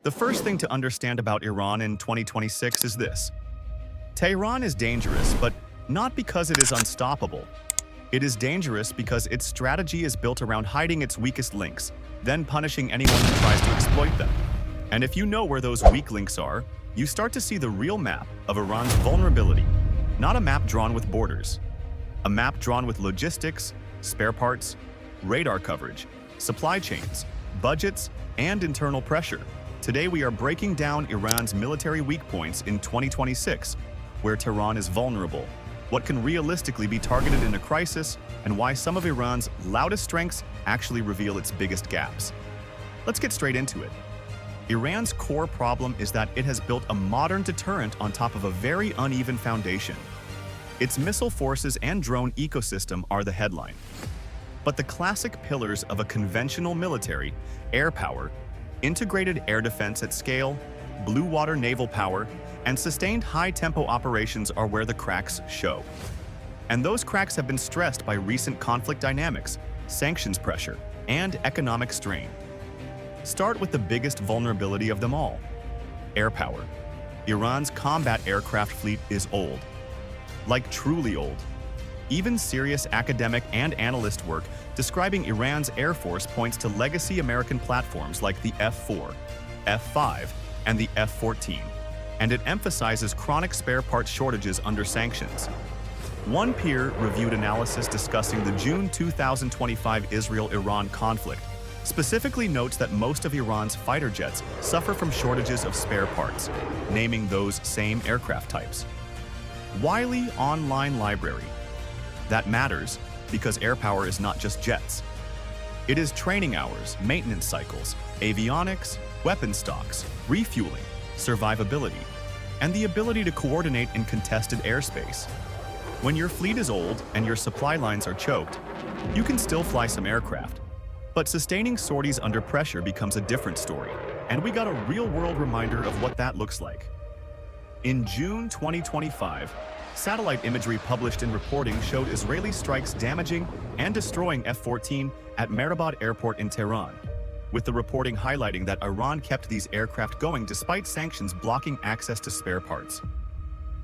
The first thing to understand about Iran in 2026 is this. Tehran is dangerous, but not because it is unstoppable. It is dangerous because its strategy is built around hiding its weakest links, then punishing anyone who tries to exploit them. And if you know where those weak links are, you start to see the real map of Iran's vulnerability, not a map drawn with borders. A map drawn with logistics, spare parts, radar coverage, supply chains, budgets, and internal pressure. Today we are breaking down Iran's military weak points in 2026, where Tehran is vulnerable, what can realistically be targeted in a crisis, and why some of Iran's loudest strengths actually reveal its biggest gaps. Let's get straight into it. Iran's core problem is that it has built a modern deterrent on top of a very uneven foundation. Its missile forces and drone ecosystem are the headline. But the classic pillars of a conventional military, air power, integrated air defense at scale, blue water naval power, and sustained high-tempo operations are where the cracks show. And those cracks have been stressed by recent conflict dynamics, sanctions pressure, and economic strain. Start with the biggest vulnerability of them all: air power. Iran's combat aircraft fleet is old. Like truly old. Even serious academic and analyst work describing Iran's air force points to legacy American platforms like the F-4, F-5, and the F-14, and it emphasizes chronic spare parts shortages under sanctions. One peer-reviewed analysis discussing the June 2025 Israel-Iran conflict specifically notes that most of Iran's fighter jets suffer from shortages of spare parts, naming those same aircraft types. Wiley Online Library. That matters because air power is not just jets. It is training hours, maintenance cycles, avionics, weapon stocks, refueling, survivability, and the ability to coordinate in contested airspace. When your fleet is old and your supply lines are choked, you can still fly some aircraft. But sustaining sorties under pressure becomes a different story, and we got a real-world reminder of what that looks like. In June 2025, satellite imagery published in reporting showed Israeli strikes damaging and destroying F-14 at Mehrabad Airport in Tehran, with the reporting highlighting that Iran kept these aircraft going despite sanctions blocking access to spare parts.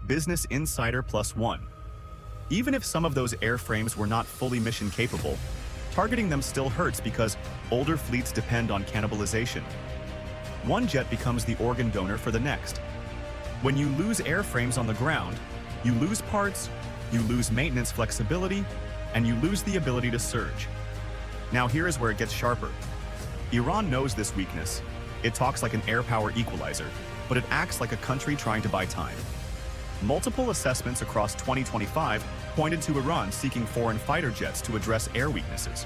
Business Insider +1. Even if some of those airframes were not fully mission-capable, targeting them still hurts because older fleets depend on cannibalization. One jet becomes the organ donor for the next. When you lose airframes on the ground, you lose parts, you lose maintenance flexibility, and you lose the ability to surge. Now here is where it gets sharper. Iran knows this weakness. It talks like an air power equalizer, but it acts like a country trying to buy time. Multiple assessments across 2025 pointed to Iran seeking foreign fighter jets to address air weaknesses.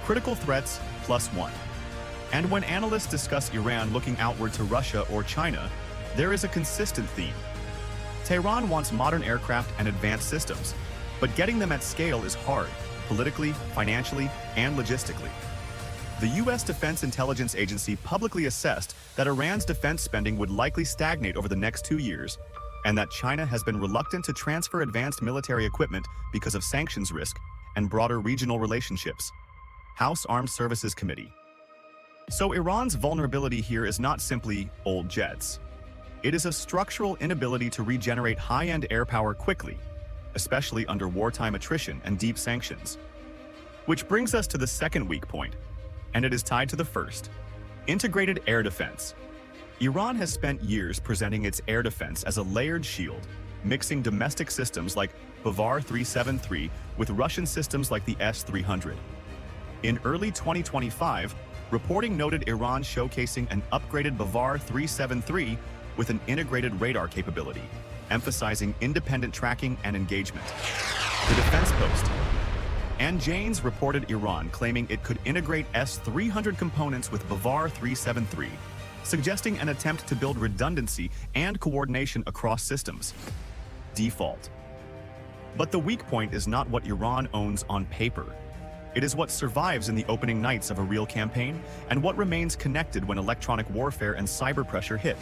Critical threats +1. And when analysts discuss Iran looking outward to Russia or China, there is a consistent theme. Tehran wants modern aircraft and advanced systems, but getting them at scale is hard, politically, financially, and logistically. The U.S. Defense Intelligence Agency publicly assessed that Iran's defense spending would likely stagnate over the next 2 years, and that China has been reluctant to transfer advanced military equipment because of sanctions risk and broader regional relationships. House Armed Services Committee. So Iran's vulnerability here is not simply old jets. It is a structural inability to regenerate high-end air power quickly, especially under wartime attrition and deep sanctions. Which brings us to the second weak point, and it is tied to the first: integrated air defense. Iran has spent years presenting its air defense as a layered shield, mixing domestic systems like Bavar 373 with Russian systems like the S-300. In early 2025, reporting noted Iran showcasing an upgraded Bavar 373 with an integrated radar capability, emphasizing independent tracking and engagement. The Defense Post. And Janes reported Iran claiming it could integrate S-300 components with Bavar 373, suggesting an attempt to build redundancy and coordination across systems. Default. But the weak point is not what Iran owns on paper. It is what survives in the opening nights of a real campaign and what remains connected when electronic warfare and cyber pressure hit.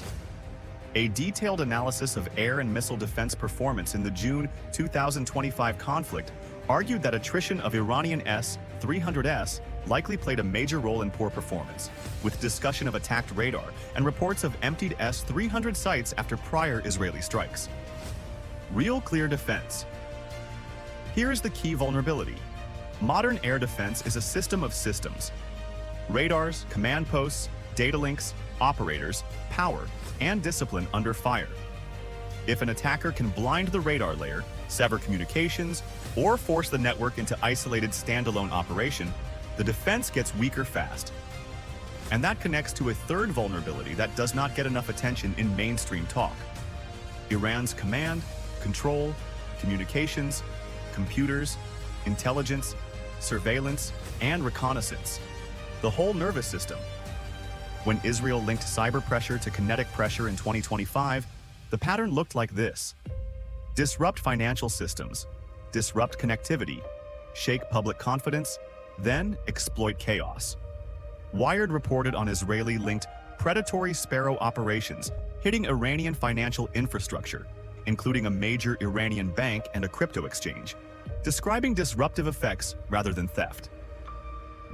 A detailed analysis of air and missile defense performance in the June 2025 conflict argued that attrition of Iranian S-300S likely played a major role in poor performance, with discussion of attacked radar and reports of emptied S-300 sites after prior Israeli strikes. Real clear defense. Here is the key vulnerability. Modern air defense is a system of systems. Radars, command posts, data links, operators, power, and discipline under fire. If an attacker can blind the radar layer, sever communications, or force the network into isolated standalone operation, the defense gets weaker fast. And that connects to a third vulnerability that does not get enough attention in mainstream talk. Iran's command, control, communications, computers, intelligence, surveillance, and reconnaissance. The whole nervous system. When Israel linked cyber pressure to kinetic pressure in 2025, the pattern looked like this. Disrupt financial systems, disrupt connectivity, shake public confidence, then exploit chaos. Wired reported on Israeli-linked predatory Sparrow operations hitting Iranian financial infrastructure, including a major Iranian bank and a crypto exchange, describing disruptive effects rather than theft.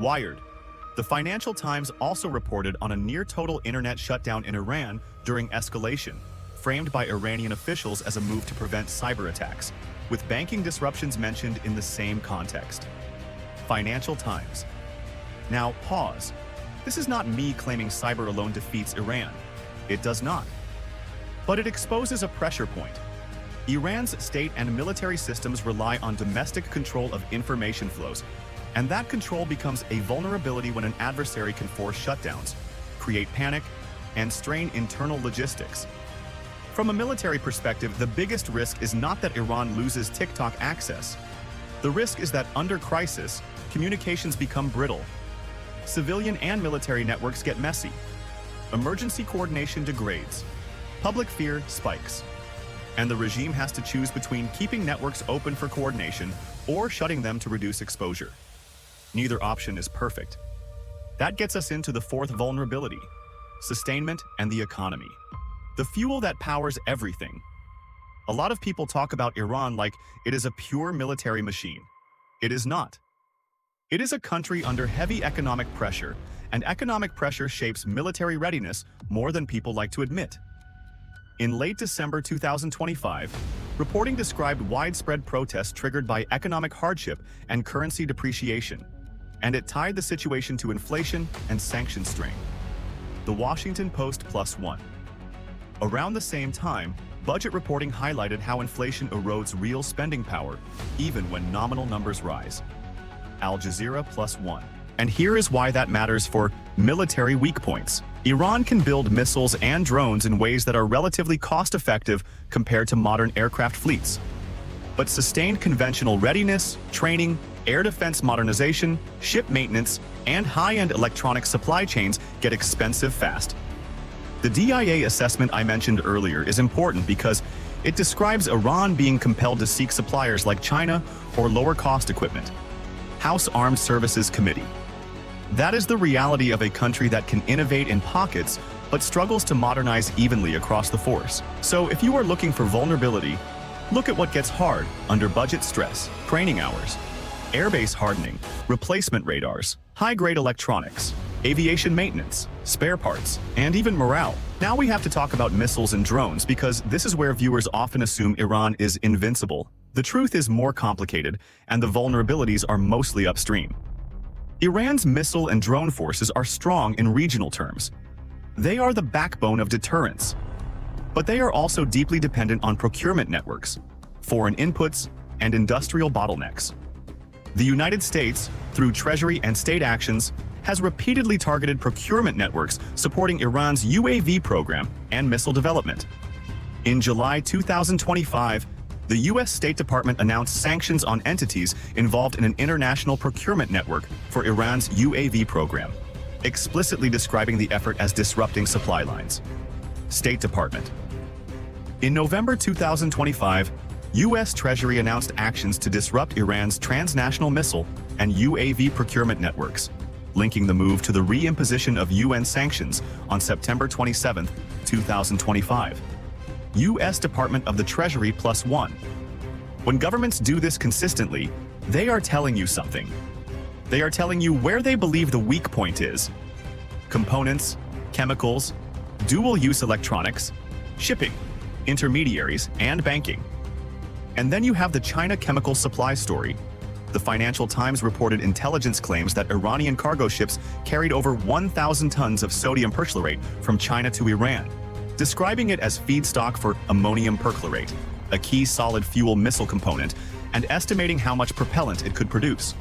Wired. The Financial Times also reported on a near-total internet shutdown in Iran during escalation, framed by Iranian officials as a move to prevent cyber attacks, with banking disruptions mentioned in the same context. Financial Times. Now, pause. This is not me claiming cyber alone defeats Iran. It does not. But it exposes a pressure point. Iran's state and military systems rely on domestic control of information flows, and that control becomes a vulnerability when an adversary can force shutdowns, create panic, and strain internal logistics. From a military perspective, the biggest risk is not that Iran loses TikTok access. The risk is that under crisis, communications become brittle. Civilian and military networks get messy. Emergency coordination degrades. Public fear spikes. And the regime has to choose between keeping networks open for coordination or shutting them to reduce exposure. Neither option is perfect. That gets us into the fourth vulnerability: sustainment and the economy. The fuel that powers everything. A lot of people talk about Iran like it is a pure military machine. It is not. It is a country under heavy economic pressure, and economic pressure shapes military readiness more than people like to admit. In late December 2025, reporting described widespread protests triggered by economic hardship and currency depreciation, and it tied the situation to inflation and sanction strain. The Washington Post +1. Around the same time, budget reporting highlighted how inflation erodes real spending power, even when nominal numbers rise. Al Jazeera +1. And here is why that matters for military weak points. Iran can build missiles and drones in ways that are relatively cost-effective compared to modern aircraft fleets. But sustained conventional readiness, training, air defense modernization, ship maintenance, and high-end electronic supply chains get expensive fast. The DIA assessment I mentioned earlier is important because it describes Iran being compelled to seek suppliers like China or lower-cost equipment. House Armed Services Committee. That is the reality of a country that can innovate in pockets but struggles to modernize evenly across the force. So if you are looking for vulnerability, look at what gets hard under budget stress: training hours, airbase hardening, replacement radars, high-grade electronics, aviation maintenance, spare parts, and even morale. Now we have to talk about missiles and drones because this is where viewers often assume Iran is invincible. The truth is more complicated, and the vulnerabilities are mostly upstream. Iran's missile and drone forces are strong in regional terms. They are the backbone of deterrence. But they are also deeply dependent on procurement networks, foreign inputs, and industrial bottlenecks. The United States, through Treasury and state actions, has repeatedly targeted procurement networks supporting Iran's UAV program and missile development. In July 2025, the U.S. State Department announced sanctions on entities involved in an international procurement network for Iran's UAV program, explicitly describing the effort as disrupting supply lines. State Department. In November 2025, U.S. Treasury announced actions to disrupt Iran's transnational missile and UAV procurement networks, linking the move to the reimposition of UN sanctions on September 27, 2025. U.S. Department of the Treasury +1. When governments do this consistently, they are telling you something. They are telling you where they believe the weak point is: components, chemicals, dual-use electronics, shipping, intermediaries, and banking. And then you have the China chemical supply story. The Financial Times reported intelligence claims that Iranian cargo ships carried over 1,000 tons of sodium perchlorate from China to Iran, describing it as feedstock for ammonium perchlorate, a key solid fuel missile component, and estimating how much propellant it could produce.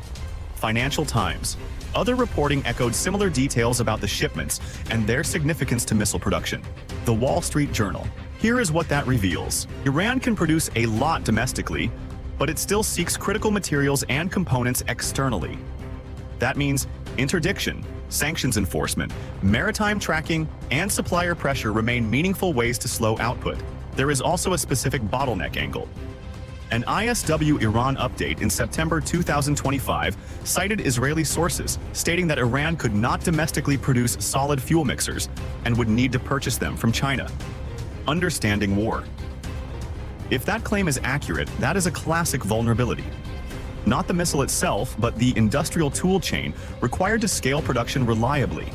Financial Times. Other reporting echoed similar details about the shipments and their significance to missile production. The Wall Street Journal. Here is what that reveals. Iran can produce a lot domestically, but it still seeks critical materials and components externally. That means interdiction, sanctions enforcement, maritime tracking, and supplier pressure remain meaningful ways to slow output. There is also a specific bottleneck angle. An ISW Iran update in September 2025 cited Israeli sources, stating that Iran could not domestically produce solid fuel mixers and would need to purchase them from China. Understanding war. If that claim is accurate, that is a classic vulnerability. Not the missile itself, but the industrial tool chain required to scale production reliably.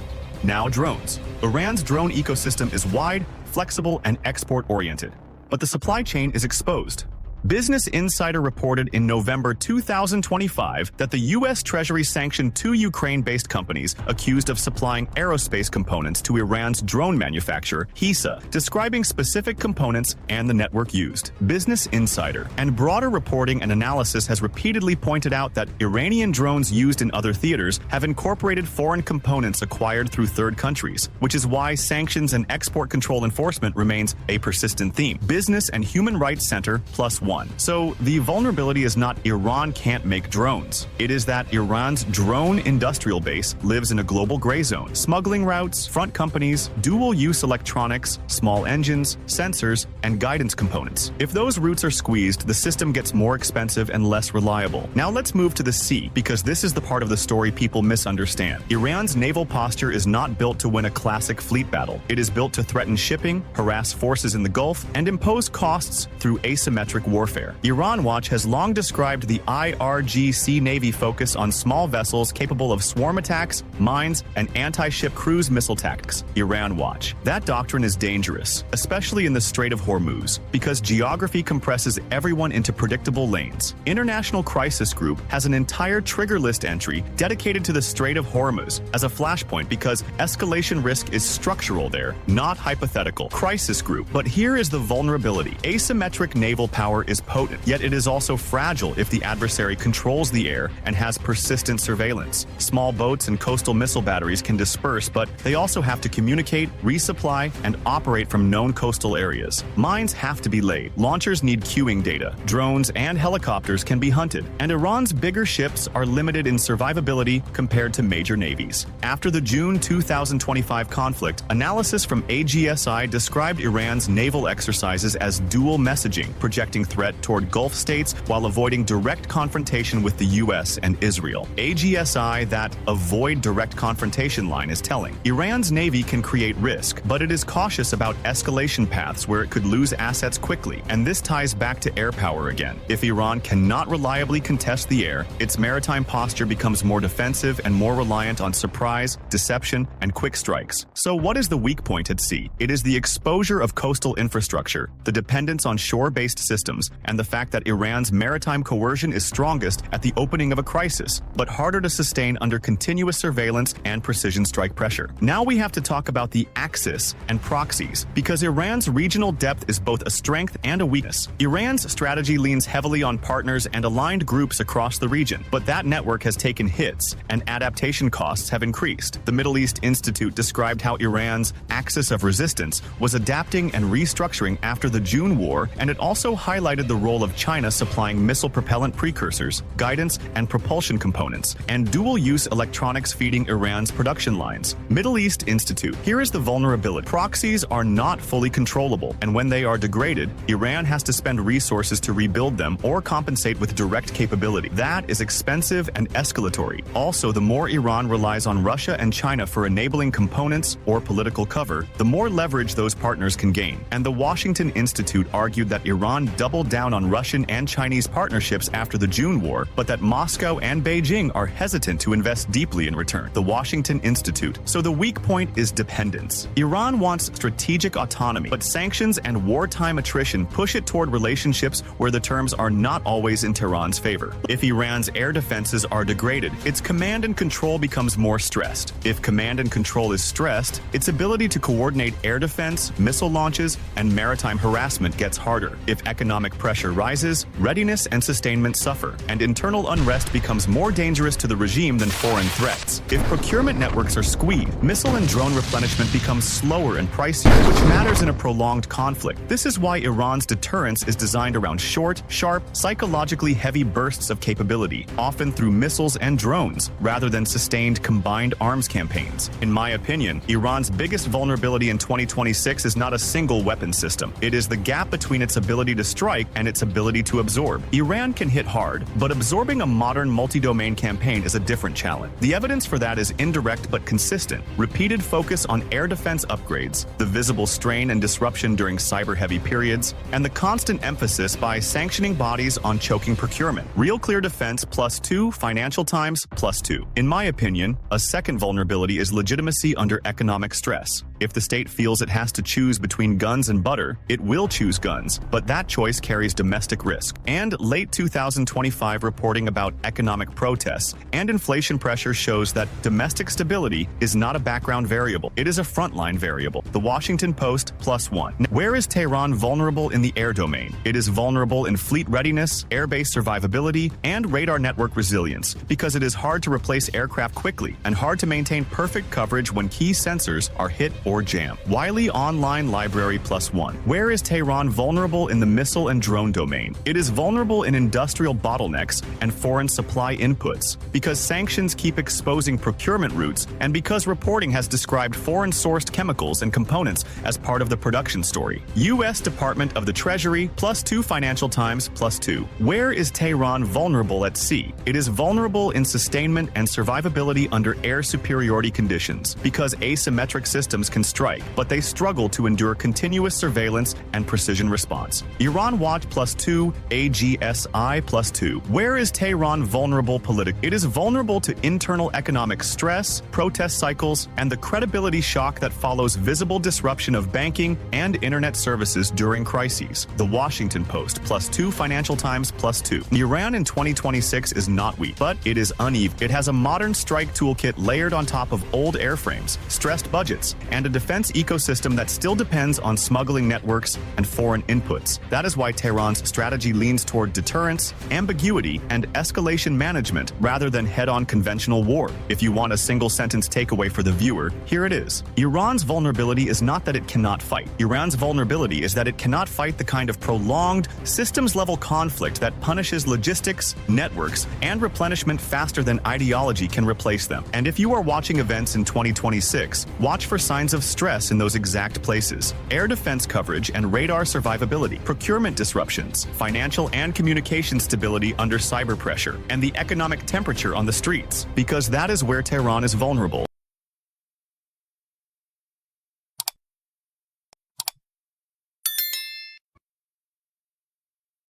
Now drones. Iran's drone ecosystem is wide, flexible, and export-oriented, but the supply chain is exposed. Business Insider reported in November 2025 that the U.S. Treasury sanctioned two Ukraine-based companies accused of supplying aerospace components to Iran's drone manufacturer, HISA, describing specific components and the network used. Business Insider and broader reporting and analysis has repeatedly pointed out that Iranian drones used in other theaters have incorporated foreign components acquired through third countries, which is why sanctions and export control enforcement remains a persistent theme. Business and Human Rights Center +1. So the vulnerability is not Iran can't make drones. It is that Iran's drone industrial base lives in a global gray zone. Smuggling routes, front companies, dual-use electronics, small engines, sensors, and guidance components. If those routes are squeezed, the system gets more expensive and less reliable. Now let's move to the sea, because this is the part of the story people misunderstand. Iran's naval posture is not built to win a classic fleet battle. It is built to threaten shipping, harass forces in the Gulf, and impose costs through asymmetric warfare. Iran Watch has long described the IRGC Navy focus on small vessels capable of swarm attacks, mines, and anti-ship cruise missile tactics. Iran Watch. That doctrine is dangerous, especially in the Strait of Hormuz, because geography compresses everyone into predictable lanes. International Crisis Group has an entire trigger list entry dedicated to the Strait of Hormuz as a flashpoint because escalation risk is structural there, not hypothetical. Crisis Group. But here is the vulnerability. Asymmetric naval power is potent, yet it is also fragile if the adversary controls the air and has persistent surveillance. Small boats and coastal missile batteries can disperse, but they also have to communicate, resupply, and operate from known coastal areas. Mines have to be laid. Launchers need queuing data. Drones and helicopters can be hunted. And Iran's bigger ships are limited in survivability compared to major navies. After the June 2025 conflict, analysis from AGSI described Iran's naval exercises as dual messaging, projecting threat toward Gulf states while avoiding direct confrontation with the U.S. and Israel. AGSI, that avoid direct confrontation line, is telling. Iran's navy can create risk, but it is cautious about escalation paths where it could lose assets quickly, and this ties back to air power again. If Iran cannot reliably contest the air, its maritime posture becomes more defensive and more reliant on surprise, deception, and quick strikes. So what is the weak point at sea? It is the exposure of coastal infrastructure, the dependence on shore-based systems, and the fact that Iran's maritime coercion is strongest at the opening of a crisis, but harder to sustain under continuous surveillance and precision strike pressure. Now we have to talk about the axis and proxies, because Iran's regional depth is both a strength and a weakness. Iran's strategy leans heavily on partners and aligned groups across the region, but that network has taken hits, and adaptation costs have increased. The Middle East Institute described how Iran's axis of resistance was adapting and restructuring after the June war, and it also highlighted the role of China supplying missile propellant precursors, guidance and propulsion components, and dual-use electronics feeding Iran's production lines. Middle East Institute. Here is the vulnerability. Proxies are not fully controllable, and when they are degraded, Iran has to spend resources to rebuild them or compensate with direct capability. That is expensive and escalatory. Also, the more Iran relies on Russia and China for enabling components or political cover, the more leverage those partners can gain. And the Washington Institute argued that Iran doubled down on Russian and Chinese partnerships after the June War, but that Moscow and Beijing are hesitant to invest deeply in return. The Washington Institute. So the weak point is dependence. Iran wants strategic autonomy, but sanctions and wartime attrition push it toward relationships where the terms are not always in Tehran's favor. If Iran's air defenses are degraded, its command and control becomes more stressed. If command and control is stressed, its ability to coordinate air defense, missile launches, and maritime harassment gets harder. If economic pressure rises, readiness and sustainment suffer, and internal unrest becomes more dangerous to the regime than foreign threats. If procurement networks are squeezed, missile and drone replenishment becomes slower and pricier, which matters in a prolonged conflict. This is why Iran's deterrence is designed around short, sharp, psychologically heavy bursts of capability, often through missiles and drones, rather than sustained combined arms campaigns. In my opinion, Iran's biggest vulnerability in 2026 is not a single weapon system. It is the gap between its ability to strike and its ability to absorb. Iran can hit hard, but absorbing a modern multi-domain campaign is a different challenge. The evidence for that is indirect but consistent. Repeated focus on air defense upgrades, the visible strain and disruption during cyber-heavy periods, and the constant emphasis by sanctioning bodies on choking procurement. Real clear defense +2, financial times +2. In my opinion, a second vulnerability is legitimacy under economic stress. If the state feels it has to choose between guns and butter, it will choose guns, but that choice carries domestic risk. And late 2025 reporting about economic protests and inflation pressure shows that domestic stability is not a background variable, it is a frontline variable. The Washington Post +1. Where is Tehran vulnerable in the air domain? It is vulnerable in fleet readiness, airbase survivability, and radar network resilience, because it is hard to replace aircraft quickly and hard to maintain perfect coverage when key sensors are hit or jammed. Wiley Online Library +1. Where is Tehran vulnerable in the missile and drone domain? It is vulnerable in industrial bottlenecks and foreign supply inputs, because sanctions keep exposing procurement routes and because reporting has described foreign-sourced chemicals and components as part of the production story. U.S. Department of the Treasury +2 Financial Times +2. Where is Tehran vulnerable at sea? It is vulnerable in sustainment and survivability under air superiority conditions, because asymmetric systems can strike, but they struggle to endure continuous surveillance and precision response. Iran Watch +2, AGSI +2. Where is Tehran vulnerable politically? It is vulnerable to internal economic stress, protest cycles, and the credibility shock that follows visible disruption of banking and internet services during crises. The Washington Post +2 Financial Times +2. Iran in 2026 is not weak, but it is uneven. It has a modern strike toolkit layered on top of old airframes, stressed budgets, and a defense ecosystem that still depends on smuggling networks and foreign inputs. That is why Tehran's strategy leans toward deterrence, ambiguity, and escalation management rather than head-on conventional war. If you want a single-sentence takeaway for the viewer, here it is. Iran's vulnerability is not that it cannot fight. Iran's vulnerability is that it cannot fight the kind of prolonged, systems-level conflict that punishes logistics, networks, and replenishment faster than ideology can replace them. And if you are watching events in 2026, watch for signs of stress in those exact places: air defense coverage and radar survivability, procurement disruptions, financial and communication stability under cyber pressure, and the economic temperature on the streets, because that is where Tehran is vulnerable.